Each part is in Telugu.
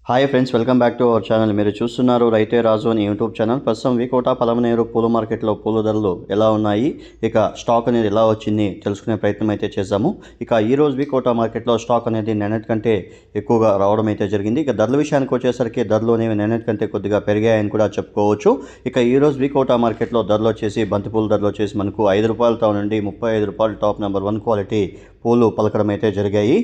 Hi friends, welcome back to our channel. మీరు చూస్తున్నారు రైతే రాజు అని యూట్యూబ్ ఛానల్. ప్రస్తుతం వికోట పలమనేరు పూల మార్కెట్లో పూల ధరలు ఎలా ఉన్నాయి, ఇక స్టాక్ అనేది ఎలా వచ్చింది తెలుసుకునే ప్రయత్నం అయితే చేద్దాము. ఇక ఈరోజు వికోట మార్కెట్లో స్టాక్ అనేది నిన్నటి కంటే ఎక్కువగా రావడం అయితే జరిగింది. ఇక ధరల విషయానికి వచ్చేసరికి ధరలు అనేవి నిన్నటి కంటే కొద్దిగా పెరిగాయని కూడా చెప్పుకోవచ్చు. ఇక ఈరోజు వికోట మార్కెట్లో ధరలు వచ్చేసి బంతిపూల ధరలు వచ్చేసి మనకు ₹5 నుండి ₹35 టాప్ నెంబర్ 1 క్వాలిటీ పూలు పలకడం అయితే జరిగాయి.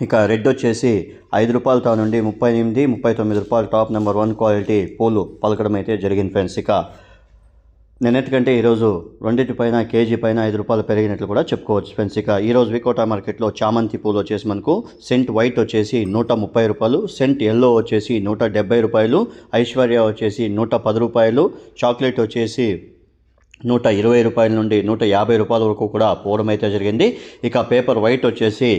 ఇక రెడ్ వచ్చేసి ₹5 నుండి ₹38, ₹39 టాప్ నెంబర్ 1 క్వాలిటీ పూలు పలకడం అయితే జరిగింది ఫ్రెండ్స్. ఇక నిన్నటికంటే ఈరోజు రెండింటిపైన కేజీ పైన ₹5 పెరిగినట్లు కూడా చెప్పుకోవచ్చు ఫ్రెండ్స్. ఇక ఈరోజు వికోట మార్కెట్లో చామంతి పూలు వచ్చేసి మనకు సెంట్ వైట్ వచ్చేసి ₹130, సెంట్ ఎల్లో వచ్చేసి ₹170, ఐశ్వర్య వచ్చేసి ₹110, చాక్లెట్ వచ్చేసి ₹120 నుండి ₹150 వరకు కూడా పోవడం అయితే జరిగింది. ఇక పేపర్ వైట్ వచ్చేసి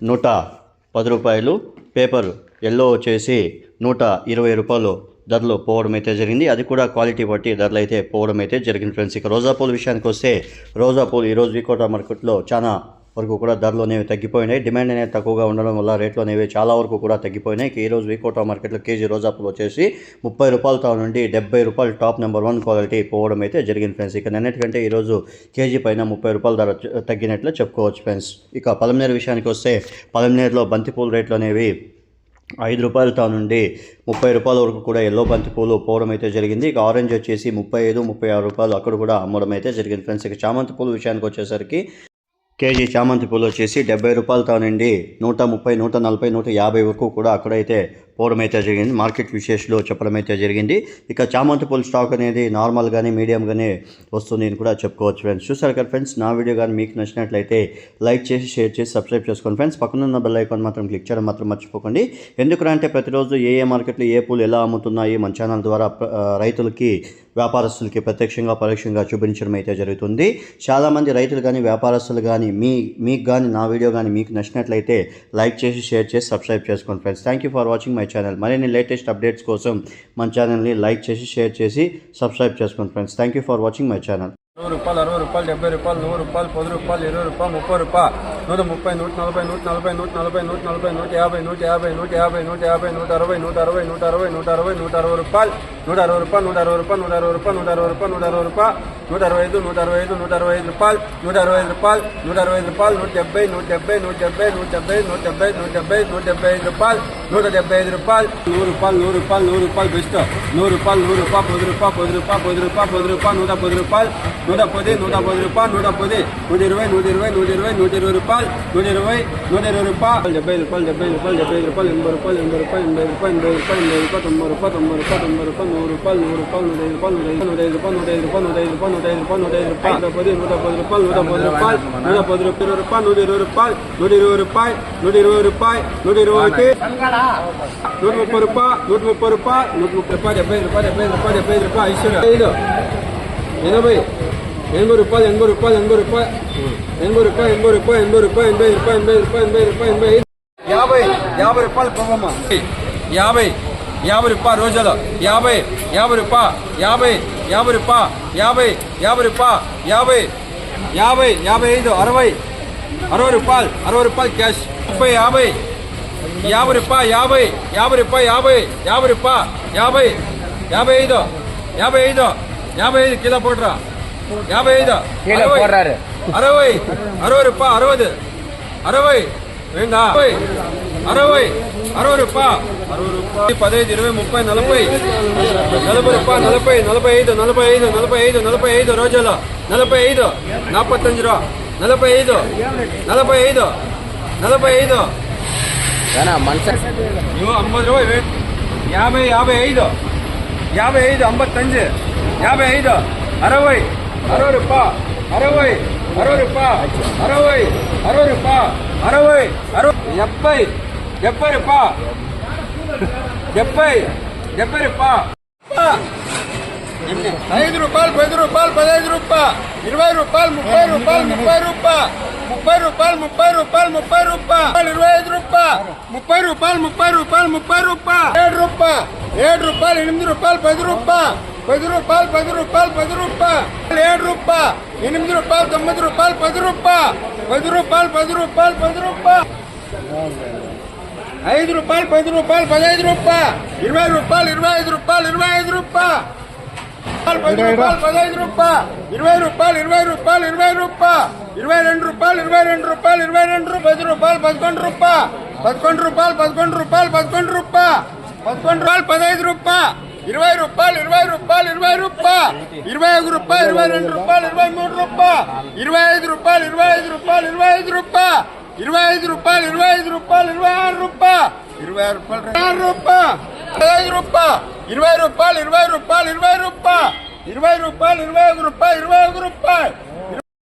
₹110, పేపర్ ఎల్లో వచ్చేసి ₹120 ధరలు పోవడం అయితే జరిగింది. అది కూడా క్వాలిటీ బట్టి ధరలు అయితే పోవడం అయితే జరిగింది ఫ్రెండ్స్. ఇక రోజా పూల విషయానికి వస్తే రోజా పూలు ఈరోజు వికోట మార్కెట్లో చాలా వరకు కూడా ధరలు అనేవి తగ్గిపోయినాయి. డిమాండ్ అనేది తక్కువగా ఉండడం వల్ల రేట్లు అనేవి చాలా వరకు కూడా తగ్గిపోయినాయి. ఈరోజు వికోట మార్కెట్లో కేజీ రోజా పూలు వచ్చేసి ₹30 నుండి ₹70 టాప్ నెంబర్ 1 క్వాలిటీ పోవడం అయితే జరిగింది ఫ్రెండ్స్. ఇక నిన్నటికంటే ఈరోజు కేజీ పైన ₹30 ధర తగ్గినట్లు చెప్పుకోవచ్చు ఫ్రెండ్స్. ఇక పలమనేరు విషయానికి వస్తే పలమనేరులో బంతిపూల రేట్లు అనేవి ₹5 నుండి ₹30 వరకు కూడా ఎల్లో బంతి పూలు పోవడం అయితే జరిగింది. ఇక ఆరెంజ్ వచ్చేసి ₹35, ₹36 అక్కడ కూడా అమ్మడం అయితే జరిగింది ఫ్రెండ్స్. ఇక చామంతి పూల విషయానికి వచ్చేసరికి కేజీ చామంతి పూలు వచ్చేసి ₹70 నుండి ₹130, ₹140, ₹150 వరకు కూడా అక్కడైతే పోవడం అయితే జరిగింది. మార్కెట్ విశేషాలు చెప్పడం అయితే జరిగింది. ఇక చామంతి పూల స్టాక్ అనేది నార్మల్ కానీ మీడియం కానీ వస్తుంది అని కూడా చెప్పుకోవచ్చు ఫ్రెండ్స్. చూసారు కదా ఫ్రెండ్స్, నా వీడియో కానీ మీకు నచ్చినట్లయితే లైక్ చేసి షేర్ చేసి సబ్స్క్రైబ్ చేసుకోండి ఫ్రెండ్స్. పక్కనున్న బెల్ ఐకాన్ మాత్రం క్లిక్ చేయడం మాత్రం మర్చిపోకండి. ఎందుకంటే ప్రతిరోజు ఏ మార్కెట్లో ఏ పూలు ఎలా అమ్ముతున్నాయి మన ఛానల్ ద్వారా రైతులకి వ్యాపారస్తులకి ప్రత్యక్షంగా పరోక్షంగా చూపించడం అయితే జరుగుతుంది. చాలామంది రైతులు కానీ వ్యాపారస్తులు కానీ మీకు కానీ నా వీడియో కానీ మీకు నచ్చినట్లయితే లైక్ చేసి షేర్ చేసి సబ్స్క్రైబ్ చేసుకోండి friends. Thank you for watching my channel. మరిన్ని లేటెస్ట్ అప్డేట్స్ కోసం మన ఛానల్ని లైక్ చేసి షేర్ చేసి సబ్స్క్రైబ్ చేసుకోండి friends. Thank you for watching my channel. ₹100, ₹60, ₹70, ₹100, ₹10, ₹10, ₹20, ₹30, ₹130, ₹130, ₹140, ₹140, ₹140, ₹140, ₹150, ₹150, ₹150, ₹150, ₹160, ₹160, ₹160, ₹160, ₹160, ₹160, ₹160, ₹165, ₹165, best ₹100, ₹110, ₹110, ₹110, ₹120, ₹120, ₹120, ₹120, ₹120, ₹120, ₹70, ₹70, ₹50 పొగమ్మ ₹50 రోజులు ₹50 ₹55 ₹60 క్యాష్ ₹50 55 కిలో పోట్రా ₹55 ₹60 ₹60 వేంగా ₹60 ₹15, 20, 30, 40, ₹45 రోజులు ₹45, 45, ₹45, 45, 45 ₹50, 55, 55, 55, 60, ₹10, 5 రూపాయలు 10 రూపాయలు 15 రూపాయలు 20 రూపాయలు 25 రూపాయలు 25 రూపాయలు 10 రూపాయలు 15 రూపాయలు 20 రూపాయలు 20 రూపాయలు 20 రూపాయలు 22 రూపాయలు 22 రూపాయలు 22 రూపాయలు 10 రూపాయలు 11 రూపాయలు 11 రూపాయలు 11 రూపాయలు 11 రూపాయలు 11 రూపాయలు 15 రూపాయలు 20 రూపాయలు 20 రూపాయలు 20 రూపాయలు 21 రూపాయలు 22 రూపాయలు 23 రూపాయలు 25 రూపాయలు 25 రూపాయలు 25 రూపాయలు 25 రూపాయలు 25 రూపాయలు 26 రూపాయలు 20 రూపాయలు 6 రూపాయలు 15 రూపాయలు 20 రూపాయలు 20 రూపాయలు 20 రూపాయలు 20 రూపాయలు 21 రూపాయలు 21 రూపాయలు